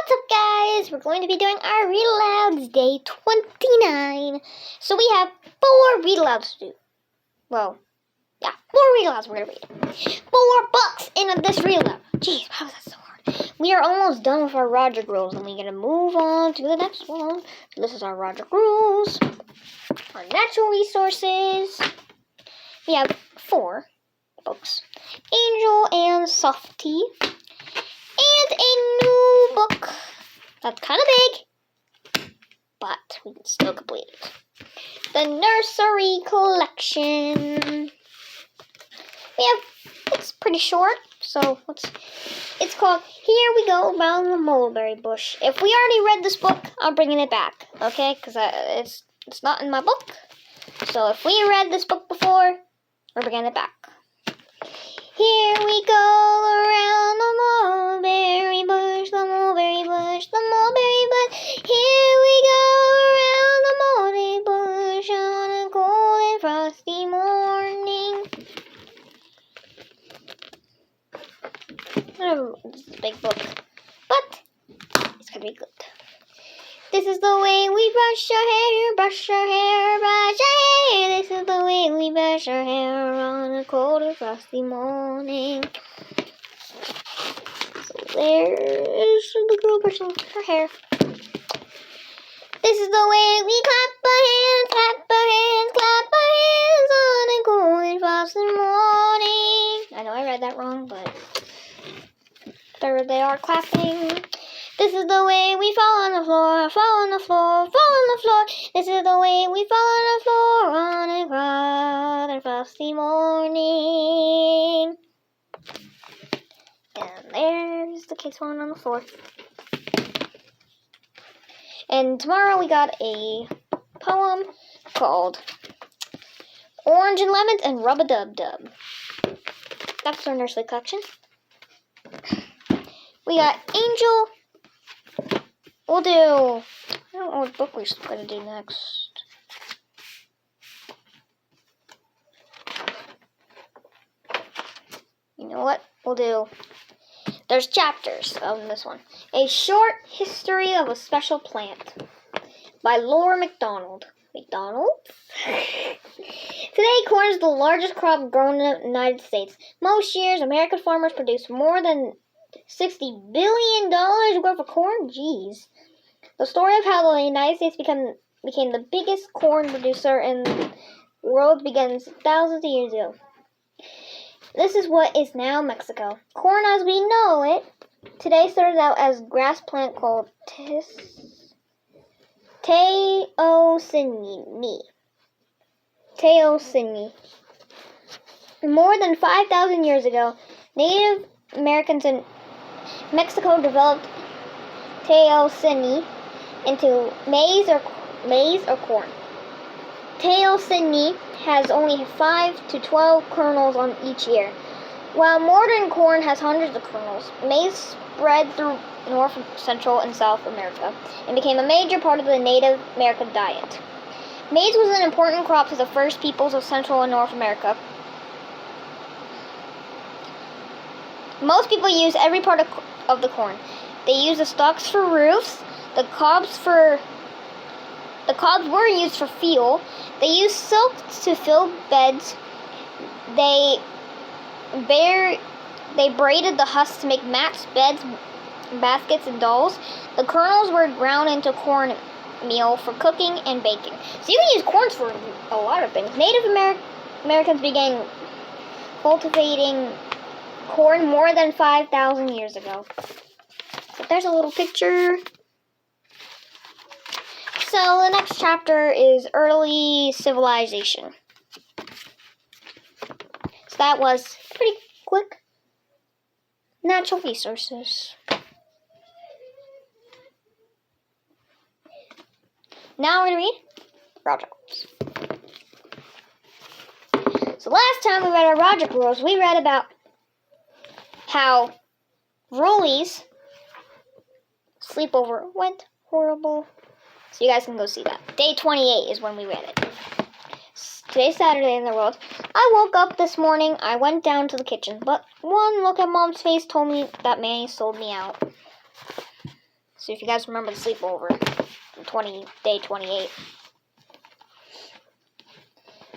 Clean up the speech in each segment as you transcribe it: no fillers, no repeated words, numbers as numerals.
What's up, guys? We're going to be doing our read alouds day 29. So we have 4 read alouds to do. Well, yeah, 4 read alouds we're going to read. 4 books in this read aloud. Jeez, how is that so hard? We are almost done with our Roger rules, and we're going to move on to the next one. So this is our Roger rules. Our natural resources. We have 4 books. Angel and Softy. And a new book that's kind of big, but we can still complete it. The Nursery Collection. It's pretty short, so it's called Here We Go Around the Mulberry Bush. If we already read this book, I'm bringing it back, okay? Because it's not in my book. So if we read this book before, we're bringing it back. Here we go around the mulberry bush, the mulberry bush, the mulberry bush. Here we go around the mulberry bush on a cold and frosty morning. This is a big book, but it's gonna be good. This is the way we brush our hair, brush our hair, brush our hair. This is the way we brush our hair on a cold and frosty morning. So there's the girl brushing her hair. This is the way we clap our hands, clap our hands, clap our hands on a cold and frosty morning. I know I read that wrong, but there they are clapping. This is the way we fall on the floor, fall on the floor, fall on the floor. This is the way we fall on the floor on a cold and frosty morning. And there's the kids falling on the floor. And tomorrow we got a poem called Orange and Lemons and Rub-a-Dub-Dub. That's our nursery collection. We got Angel. We'll do, I don't know what book we're going to do next. You know what? There's chapters on this one. A Short History of a Special Plant by Laura McDonald. Today, corn is the largest crop grown in the United States. Most years, American farmers produce more than $60 billion worth of corn? Jeez. The story of how the United States became the biggest corn producer in the world begins thousands of years ago. This is what is now Mexico. Corn as we know it today started out as a grass plant called Teosini. More than 5,000 years ago, Native Americans in Mexico developed Teosini into maize or corn. Teosini has only 5 to 12 kernels on each ear, while modern corn has hundreds of kernels. Maize spread through North, Central, and South America and became a major part of the Native American diet. Maize was an important crop to the first peoples of Central and North America. Most people use every part of the corn. They use the stalks for roofs. The cobs were used for fuel. They used silk to fill beds. They braided the husks to make mats, beds, baskets, and dolls. The kernels were ground into corn meal for cooking and baking. So you can use corn for a lot of things. Native Americans began cultivating corn more than 5,000 years ago. So there's a little picture. So the next chapter is early civilization. So that was pretty quick. Natural resources. Now we're going to read Roger rules. So last time we read our Roger rules, we read about how Rolly's sleepover went horrible. So you guys can go see that. Day 28 is when we read it. Today's Saturday in the world. I woke up this morning. I went down to the kitchen, but one look at Mom's face told me that Manny sold me out. So if you guys remember the sleepover, day 28.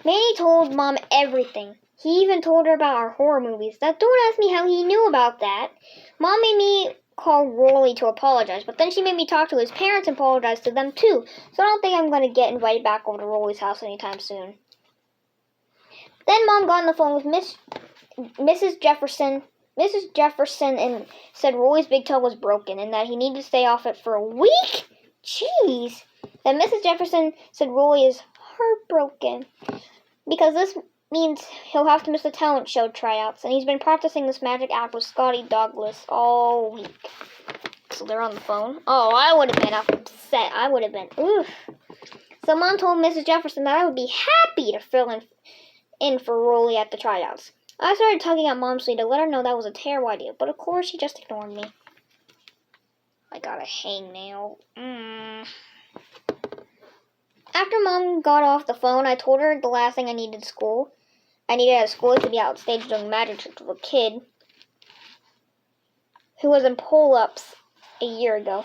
Manny told Mom everything. He even told her about our horror movies. Now, don't ask me how he knew about that. Mom made me call Rolly to apologize, but then she made me talk to his parents and apologize to them too. So I don't think I'm going to get invited back over to Rolly's house anytime soon. Then Mom got on the phone with Mrs. Jefferson and said Rolly's big toe was broken and that he needed to stay off it for a week? Jeez. Then Mrs. Jefferson said Rolly is heartbroken because this means he'll have to miss the talent show tryouts, and he's been practicing this magic act with Scotty Douglas all week. So they're on the phone. Oh, I would have been upset. I would have been, oof. So Mom told Mrs. Jefferson that I would be happy to fill in for Rolly at the tryouts. I started tugging at Mom's sleeve to let her know that was a terrible idea, but of course she just ignored me. I got a hangnail. After Mom got off the phone, I told her the last thing I needed at school is to be out stage doing magic tricks with a kid who was in pull-ups a year ago.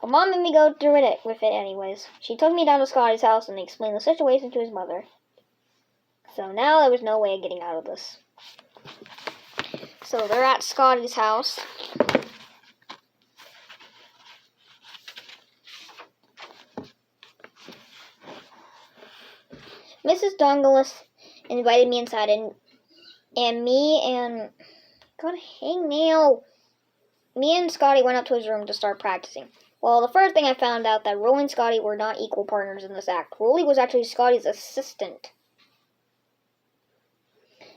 But Mom made me go through it with it anyways. She took me down to Scotty's house and explained the situation to his mother. So now there was no way of getting out of this. So they're at Scotty's house. Mrs. Dongalis invited me inside, and me and Scotty went up to his room to start practicing. Well, the first thing I found out that Rolly and Scotty were not equal partners in this act. Rolly was actually Scotty's assistant.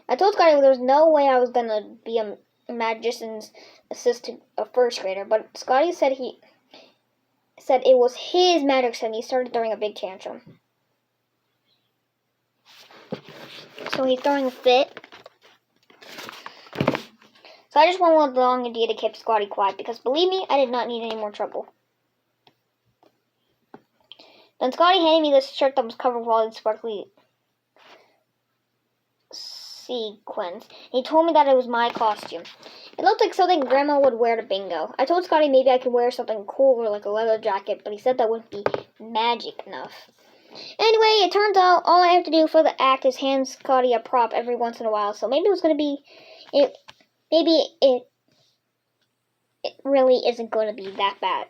I told Scotty there was no way I was going to be a magician's assistant, a first grader, but Scotty said it was his magic set, and he started throwing a big tantrum. So he's throwing a fit. So I just went with the long idea to keep Scotty quiet, because believe me, I did not need any more trouble. Then Scotty handed me this shirt that was covered with all these sparkly sequins. He told me that it was my costume. It looked like something Grandma would wear to bingo. I told Scotty maybe I could wear something cooler like a leather jacket, but he said that wouldn't be magic enough. Anyway, it turns out all I have to do for the act is hand Scotty a prop every once in a while. So maybe it was going to be, maybe it really isn't going to be that bad.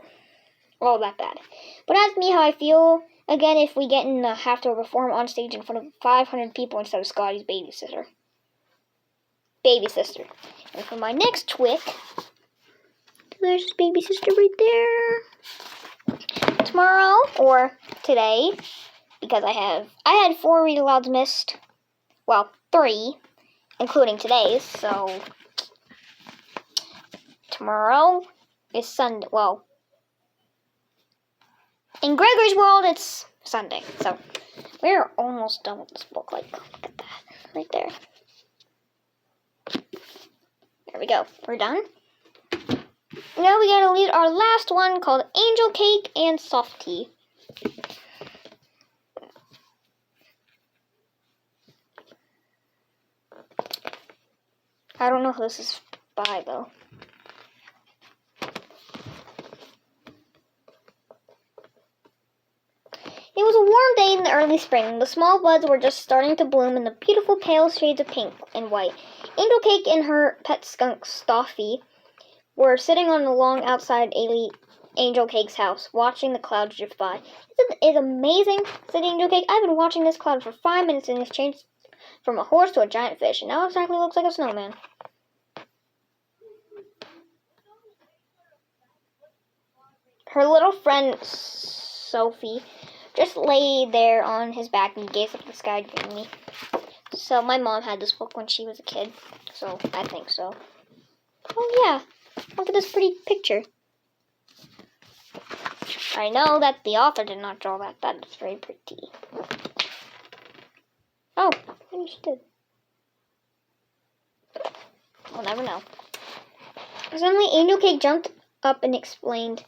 All that bad. But ask me how I feel again if we have to perform on stage in front of 500 people instead of Scotty's baby sister. And for my next trick, there's his baby sister right there. Tomorrow or today, because I had 4 read alouds missed. Well, 3, including today's. So tomorrow is Sunday. Well, in Gregory's world, it's Sunday. So we're almost done with this book. Like, look at that right there. There we go. We're done. Now we gotta read our last one called Angel Cake and Softie. I don't know who this is by though. It was a warm day in the early spring. The small buds were just starting to bloom in the beautiful pale shades of pink and white. Angel Cake and her pet skunk, Softie, were sitting on the lawn outside Angel Cake's house, watching the clouds drift by. Isn't it amazing? Said Angel Cake. I've been watching this cloud for 5 minutes and it's changed from a horse to a giant fish, and now it exactly looks like a snowman. Her little friend, Sophie, just lay there on his back and gazed up at the sky dreamily. So my mom had this book when she was a kid, so I think so. Oh yeah, look at this pretty picture. I know that the author did not draw that. That is very pretty. Oh, maybe she did. We'll never know. Suddenly, Angel Cake jumped up and exclaimed,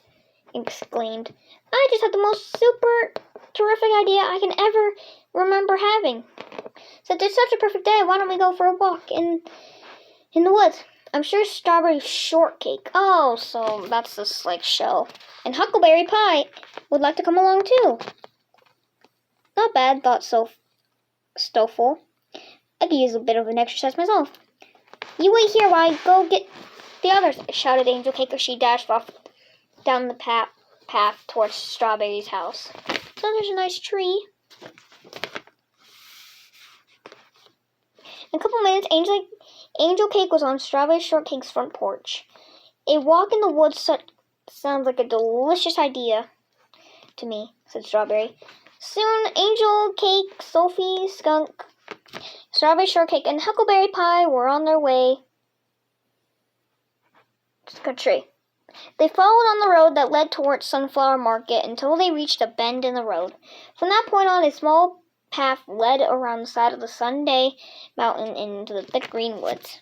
I just had the most super terrific idea I can ever remember having. Said, it's such a perfect day, why don't we go for a walk in the woods? I'm sure strawberry shortcake. Oh, so that's this like show. And huckleberry pie would like to come along too. Not bad, thought Stofel. I could use a bit of an exercise myself. You wait here while I go get the others, shouted Angel Cake as she dashed off down the path towards Strawberry's house. So there's a nice tree. In a couple minutes, Angel Cake was on Strawberry Shortcake's front porch. A walk in the woods sounds like a delicious idea to me, said Strawberry. Soon, Angel Cake, Sophie, Skunk, Strawberry Shortcake, and Huckleberry Pie were on their way to the tree. They followed on the road that led towards Sunflower Market until they reached a bend in the road. From that point on, a small path led around the side of the Sunday Mountain into the thick green woods.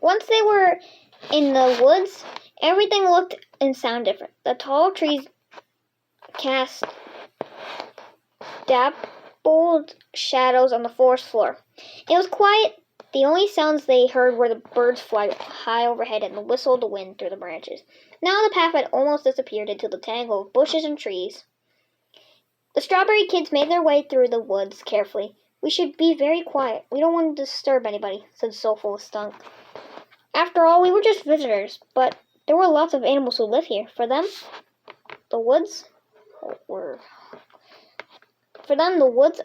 Once they were in the woods, everything looked and sounded different. The tall trees cast dappled shadows on the forest floor. It was quiet. The only sounds they heard were the birds fly high overhead and the whistle of the wind through the branches. Now the path had almost disappeared into the tangle of bushes and trees. The Strawberry Kids made their way through the woods carefully. We should be very quiet. We don't want to disturb anybody, said Soulful Skunk. After all, we were just visitors, but there were lots of animals who live here. For them, the woods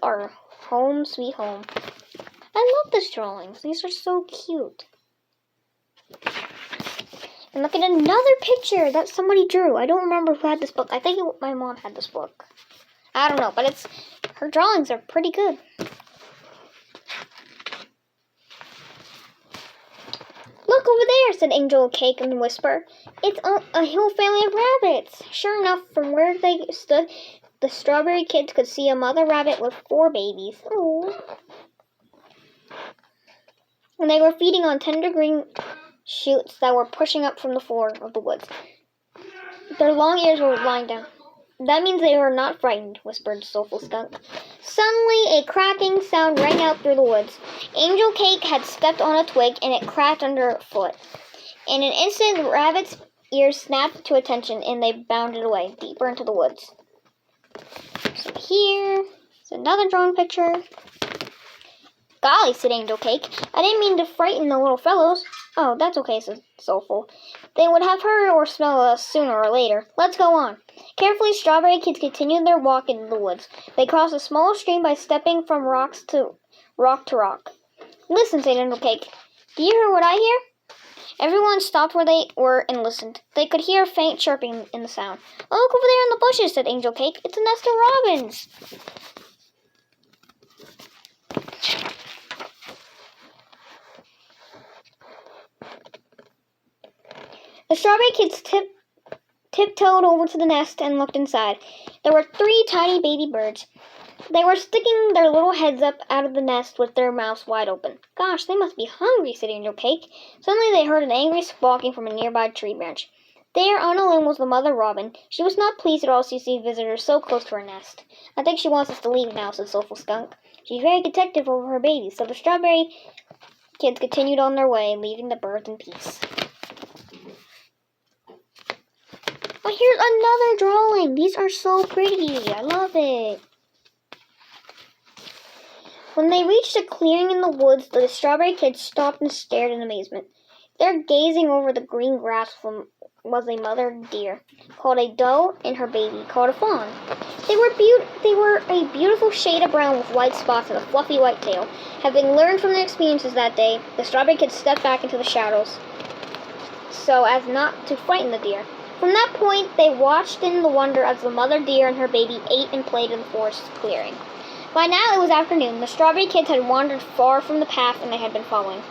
are home sweet home. I love these drawings. These are so cute. And look at another picture that somebody drew. I don't remember who had this book. I think my mom had this book. I don't know, but her drawings are pretty good. Look over there, said Angel Cake in a whisper. It's a whole family of rabbits. Sure enough, from where they stood, the Strawberry Kids could see a mother rabbit with 4 babies. Ooh. And they were feeding on tender green shoots that were pushing up from the floor of the woods. Their long ears were lying down. That means they were not frightened, whispered Soulful Skunk. Suddenly, a cracking sound rang out through the woods. Angel Cake had stepped on a twig, and it cracked under her foot. In an instant, the rabbit's ears snapped to attention, and they bounded away, deeper into the woods. So here's another drawn picture. Golly, said Angel Cake. I didn't mean to frighten the little fellows. Oh, that's okay, said Soulful. They would have heard or smelled us sooner or later. Let's go on. Carefully, Strawberry Kids continued their walk into the woods. They crossed a small stream by stepping from rock to rock. Listen, said Angel Cake. Do you hear what I hear? Everyone stopped where they were and listened. They could hear faint chirping in the sound. Oh, look over there in the bushes, said Angel Cake. It's a nest of robins. The Strawberry Kids tiptoed over to the nest and looked inside. There were 3 tiny baby birds. They were sticking their little heads up out of the nest with their mouths wide open. Gosh, they must be hungry, said Angel Cake. Suddenly they heard an angry squawking from a nearby tree branch. There on a limb was the mother robin. She was not pleased at all to see visitors so close to her nest. I think she wants us to leave now, said Soulful Skunk. She's very protective over her babies, so the Strawberry Kids continued on their way, leaving the birds in peace. Oh, here's another drawing. These are so pretty. I love it. When they reached a clearing in the woods, the Strawberry Kids stopped and stared in amazement. There, gazing over the green grass, was a mother deer, called a doe, and her baby, called a fawn. They were a beautiful shade of brown with white spots and a fluffy white tail. Having learned from their experiences that day, the Strawberry Kids stepped back into the shadows so as not to frighten the deer. From that point, they watched in the wonder as the mother deer and her baby ate and played in the forest clearing. By now it was afternoon. The Strawberry Kids had wandered far from the path and they had been following.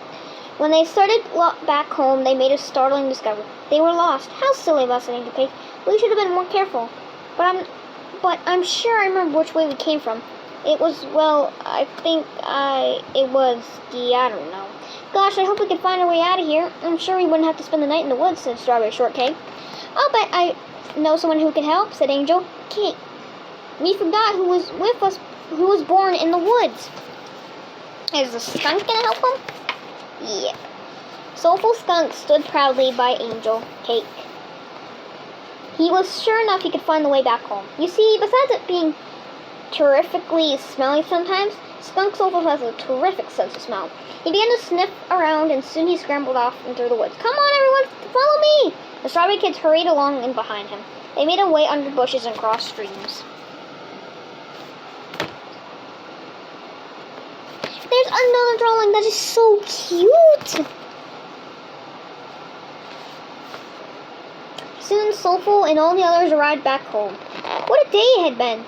When they started back home, they made a startling discovery. They were lost. How silly of us, said Angel Cake. We should have been more careful. But I'm sure I remember which way we came from. It was, well, I don't know. Gosh, I hope we can find our way out of here. I'm sure we wouldn't have to spend the night in the woods, said Strawberry Shortcake. I'll bet I know someone who can help, said Angel. Cake. We forgot who was with us, who was born in the woods. Is the skunk gonna help him? Yeah. Soulful Skunk stood proudly by Angel Cake. He was sure enough he could find the way back home. You see, besides it being terrifically smelly sometimes, Skunk Soulful has a terrific sense of smell. He began to sniff around and soon he scrambled off and through the woods. Come on, everyone, follow me! The Strawberry Kids hurried along and behind him. They made a way under bushes and crossed streams. There's another drawing that is so cute! Soon Soulful and all the others arrived back home. What a day it had been!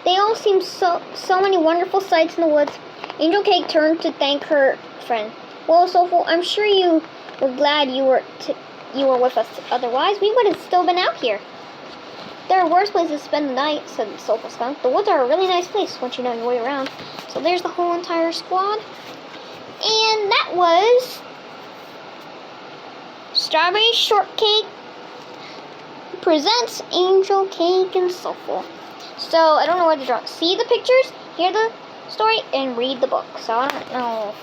They all seemed so many wonderful sights in the woods. Angel Cake turned to thank her friend. Well, Soulful, I'm sure you were glad you were with us. Otherwise, we would have still been out here. There are worse places to spend the night, said the Soulful Skunk. The woods are a really nice place once you know your way around. So there's the whole entire squad. And that was Strawberry Shortcake presents Angel Cake and Soulful. So I don't know what to draw. See the pictures, hear the story, and read the book. So I don't know.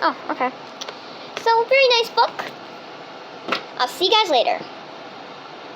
Oh, okay. So very nice book. I'll see you guys later.